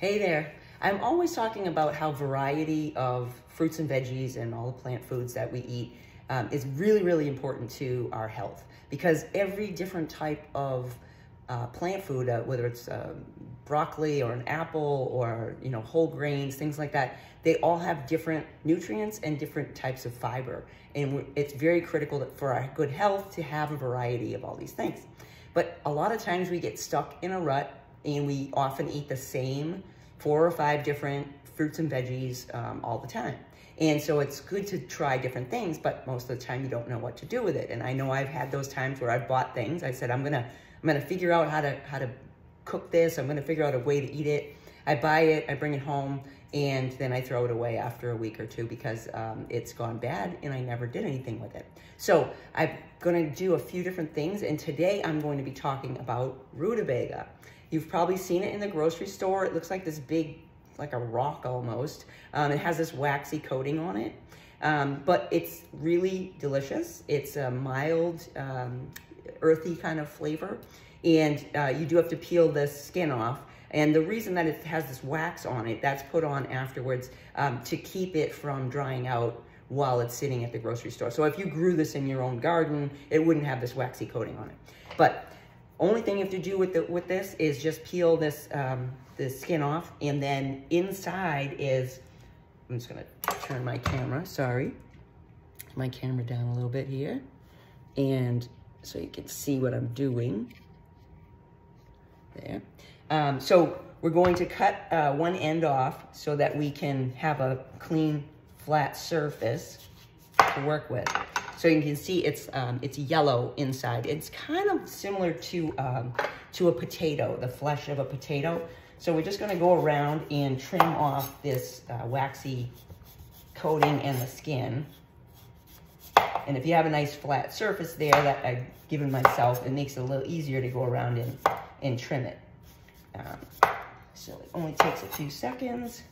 Hey there. I'm always talking about how variety of fruits and veggies and all the plant foods that we eat is really, really important to our health, because every different type of plant food, whether it's broccoli or an apple or whole grains, things like that, they all have different nutrients and different types of fiber. And it's very critical for our good health to have a variety of all these things. But a lot of times we get stuck in a rut and we often eat the same 4 or 5 different fruits and veggies all the time. And so it's good to try different things, but most of the time you don't know what to do with it. And I know I've had those times where I've bought things. I said, I'm gonna figure out how to cook this. I'm gonna figure out a way to eat it. I buy it, I bring it home, and then I throw it away after a week or two because it's gone bad and I never did anything with it. So I'm gonna do a few different things, and today I'm going to be talking about rutabaga. You've probably seen it in the grocery store. It looks like this big, like a rock almost. It has this waxy coating on it, but it's really delicious. It's a mild, earthy kind of flavor, and you do have to peel the skin off. And the reason that it has this wax on it, that's put on afterwards to keep it from drying out while it's sitting at the grocery store. So if you grew this in your own garden, it wouldn't have this waxy coating on it. But only thing you have to do with this is just peel this the skin off, and then inside is, I'm just gonna turn my camera, sorry. My camera down a little bit here, and so you can see what I'm doing. There. So we're going to cut one end off so that we can have a clean, flat surface to work with. So you can see it's yellow inside. It's kind of similar to a potato, the flesh of a potato. So we're just gonna go around and trim off this waxy coating and the skin. And if you have a nice flat surface there that I've given myself, it makes it a little easier to go around and trim it. So it only takes a few seconds.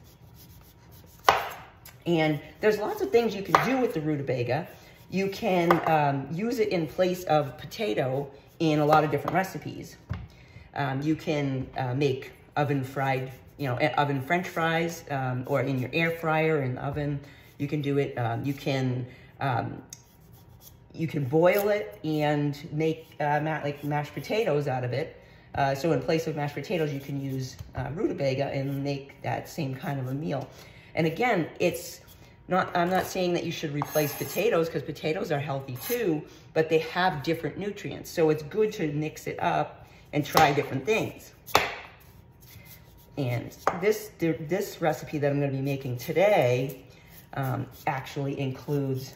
And there's lots of things you can do with the rutabaga. You can use it in place of potato in a lot of different recipes. You can make oven fried, oven French fries, or in your air fryer in the oven. You can do it. You can boil it and make like mashed potatoes out of it. So in place of mashed potatoes, you can use rutabaga and make that same kind of a meal. And again, I'm not saying that you should replace potatoes, because potatoes are healthy too, but they have different nutrients. So it's good to mix it up and try different things. And this recipe that I'm going to be making today actually includes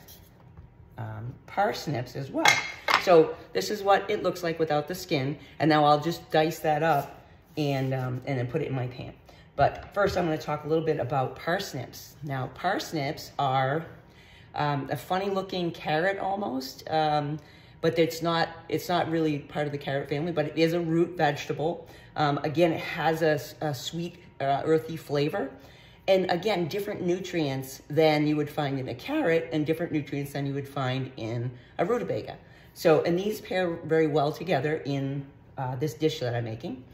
parsnips as well. So this is what it looks like without the skin. And now I'll just dice that up and then put it in my pan. But first, I'm going to talk a little bit about parsnips. Now, parsnips are a funny-looking carrot almost, but it's not really part of the carrot family, but it is a root vegetable. Again, it has a sweet, earthy flavor. And again, different nutrients than you would find in a carrot, and different nutrients than you would find in a rutabaga. So, and these pair very well together in this dish that I'm making.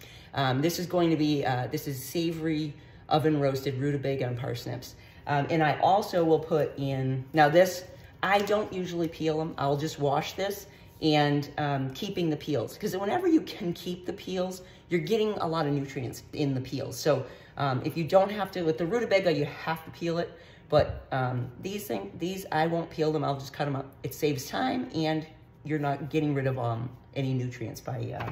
This is going to be, this is savory oven roasted rutabaga and parsnips. And I also will put in, now this, I don't usually peel them. I'll just wash this and keeping the peels. Because whenever you can keep the peels, you're getting a lot of nutrients in the peels. So if you don't have to, with the rutabaga, you have to peel it. But these, I won't peel them. I'll just cut them up. It saves time, and you're not getting rid of any nutrients by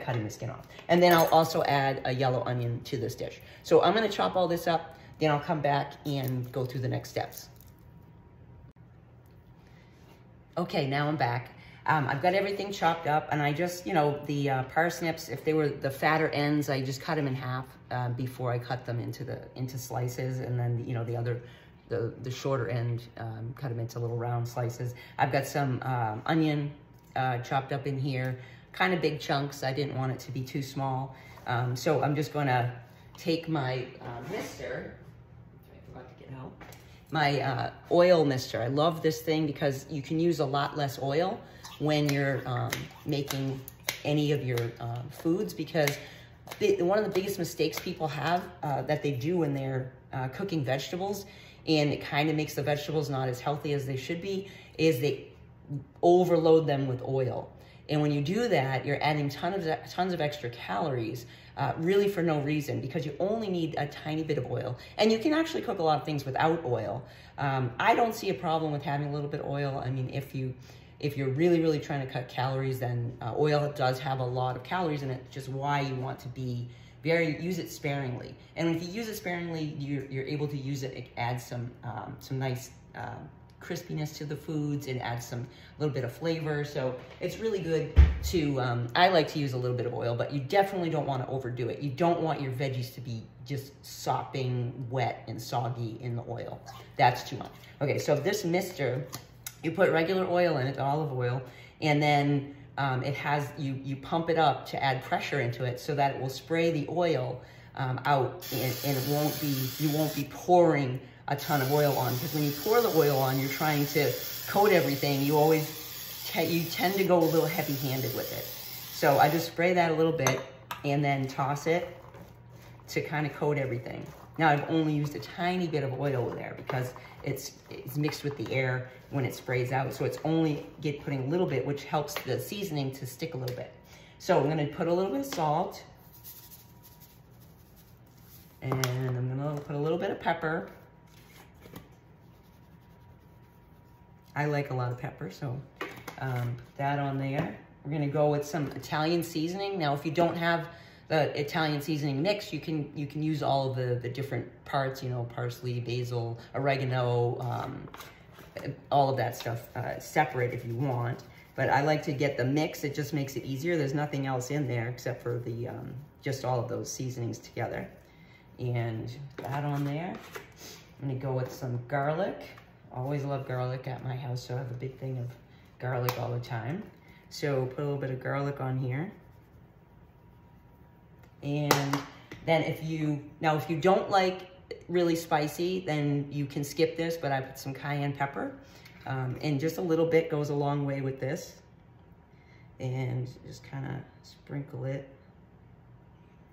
cutting the skin off. And then I'll also add a yellow onion to this dish. So I'm gonna chop all this up, then I'll come back and go through the next steps. Okay, now I'm back. I've got everything chopped up, and I just, the parsnips, if they were the fatter ends, I just cut them in half before I cut them into slices, and then, the shorter end, cut them into little round slices. I've got some onion chopped up in here, kind of big chunks. I didn't want it to be too small. So I'm just gonna take my mister, I forgot to get out, my oil mister. I love this thing because you can use a lot less oil when you're making any of your foods, because one of the biggest mistakes people have that they do when they're cooking vegetables, and it kind of makes the vegetables not as healthy as they should be, is they overload them with oil. And when you do that, you're adding tons of extra calories, really for no reason, because you only need a tiny bit of oil. And you can actually cook a lot of things without oil. I don't see a problem with having a little bit of oil. I mean, if you're really, really trying to cut calories, then oil does have a lot of calories in it, just why you want to use it sparingly. And if you use it sparingly, you're able to use it add some nice crispiness to the foods, and add a little bit of flavor. So it's really good to, I like to use a little bit of oil, but you definitely don't want to overdo it. You don't want your veggies to be just sopping wet and soggy in the oil. That's too much. Okay, so this mister, you put regular oil in it, olive oil, and then you pump it up to add pressure into it so that it will spray the oil out, and you won't be pouring a ton of oil on, because when you pour the oil on, you're trying to coat everything. You tend to go a little heavy-handed with it. So I just spray that a little bit and then toss it to kind of coat everything. Now I've only used a tiny bit of oil there because it's mixed with the air when it sprays out. So it's only putting a little bit, which helps the seasoning to stick a little bit. So I'm gonna put a little bit of salt, and I'm gonna put a little bit of pepper. I like a lot of pepper, so put that on there. We're gonna go with some Italian seasoning. Now, if you don't have the Italian seasoning mix, you can use all of the different parts, you know, parsley, basil, oregano, all of that stuff separate if you want. But I like to get the mix. It just makes it easier. There's nothing else in there except for the just all of those seasonings together. And that on there. I'm gonna go with some garlic. Always love garlic at my house, so I have a big thing of garlic all the time. So put a little bit of garlic on here. And then if you don't like really spicy, then you can skip this, but I put some cayenne pepper. And just a little bit goes a long way with this. And just kind of sprinkle it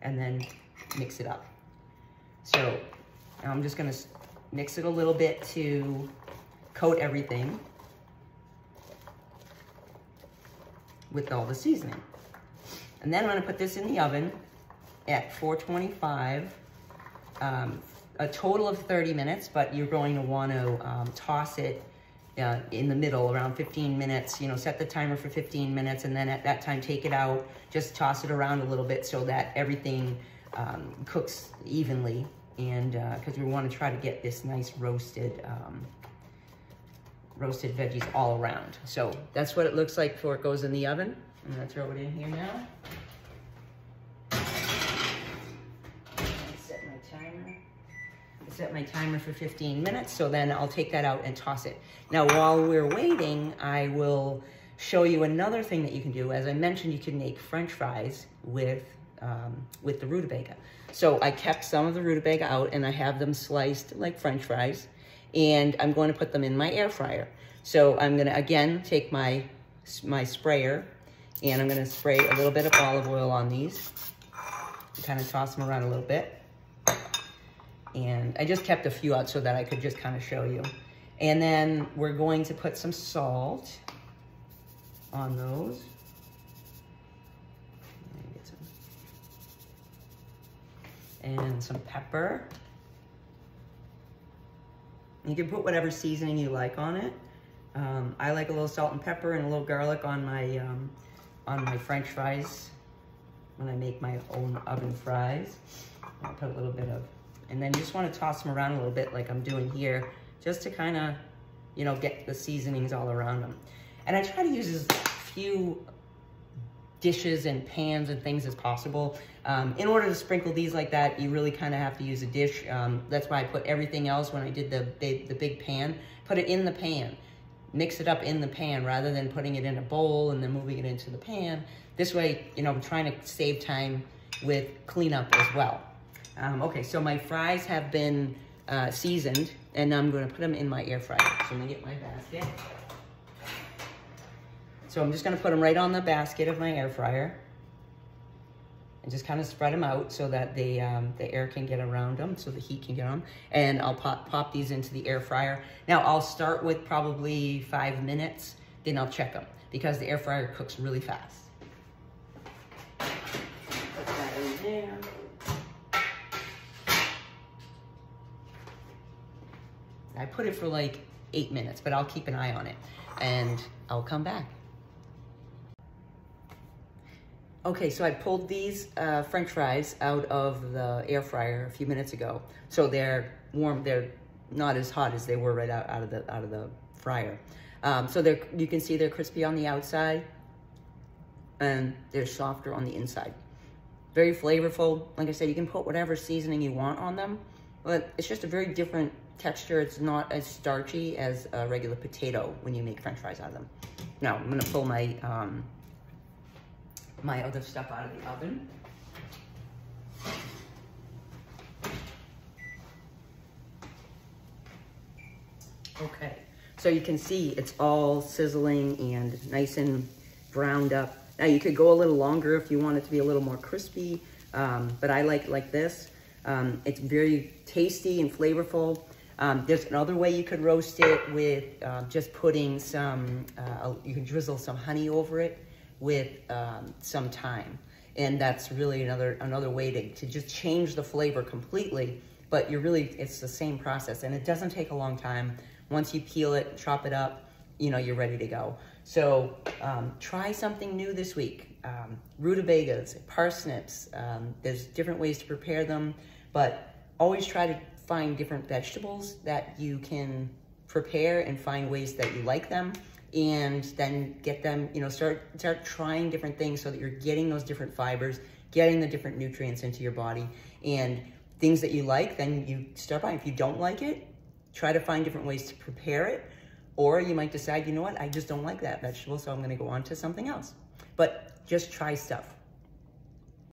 and then mix it up. So I'm just gonna mix it a little bit to coat everything with all the seasoning. And then I'm gonna put this in the oven at 425, a total of 30 minutes, but you're going to want to toss it in the middle around 15 minutes, you know, set the timer for 15 minutes, and then at that time take it out, just toss it around a little bit so that everything cooks evenly. And because we want to try to get this nice roasted veggies all around. So that's what it looks like before it goes in the oven. I'm gonna throw it in here now. Set my timer for 15 minutes, so then I'll take that out and toss it. Now, while we're waiting, I will show you another thing that you can do. As I mentioned, you can make French fries with the rutabaga. So I kept some of the rutabaga out, and I have them sliced like French fries, and I'm going to put them in my air fryer. So I'm gonna, again, take my sprayer, and I'm gonna spray a little bit of olive oil on these, and kind of toss them around a little bit. And I just kept a few out so that I could just kind of show you. And then we're going to put some salt on those. And some pepper. You can put whatever seasoning you like on it. I like a little salt and pepper and a little garlic on my French fries when I make my own oven fries. I'll put a little bit of, and then you just want to toss them around a little bit like I'm doing here, just to kind of, you know, get the seasonings all around them. And I try to use as few dishes and pans and things as possible. In order to sprinkle these like that, you really kind of have to use a dish. That's why I put everything else when I did the big pan, put it in the pan. Mix it up in the pan rather than putting it in a bowl and then moving it into the pan. This way, you know, I'm trying to save time with cleanup as well. Okay, so my fries have been seasoned, and I'm going to put them in my air fryer. So I'm going to get my basket. So I'm just going to put them right on the basket of my air fryer. and just kind of spread them out so that the air can get around them, so the heat can get on. And I'll pop these into the air fryer. Now I'll start with probably 5 minutes, then I'll check them because the air fryer cooks really fast. Put that in there. I put it for like 8 minutes, but I'll keep an eye on it and I'll come back. Okay, so I pulled these French fries out of the air fryer a few minutes ago. So they're warm, they're not as hot as they were right out of the fryer. So you can see they're crispy on the outside and they're softer on the inside. Very flavorful. Like I said, you can put whatever seasoning you want on them, but it's just a very different texture. It's not as starchy as a regular potato when you make French fries out of them. Now I'm gonna pull my my other stuff out of the oven. Okay, so you can see it's all sizzling and nice and browned up. Now you could go a little longer if you want it to be a little more crispy, but I like it like this. It's very tasty and flavorful. There's another way you could roast it with just putting some, you can drizzle some honey over it with some thyme. And that's really another way to just change the flavor completely, but it's the same process and it doesn't take a long time. Once you peel it, chop it up, you're ready to go. So try something new this week. Rutabagas, parsnips, there's different ways to prepare them, but always try to find different vegetables that you can prepare and find ways that you like them, and then get them, start trying different things so that you're getting those different fibers, getting the different nutrients into your body, and things that you like, then you start buying. If you don't like it, try to find different ways to prepare it, or you might decide, you know what, I just don't like that vegetable, so I'm gonna go on to something else. But just try stuff.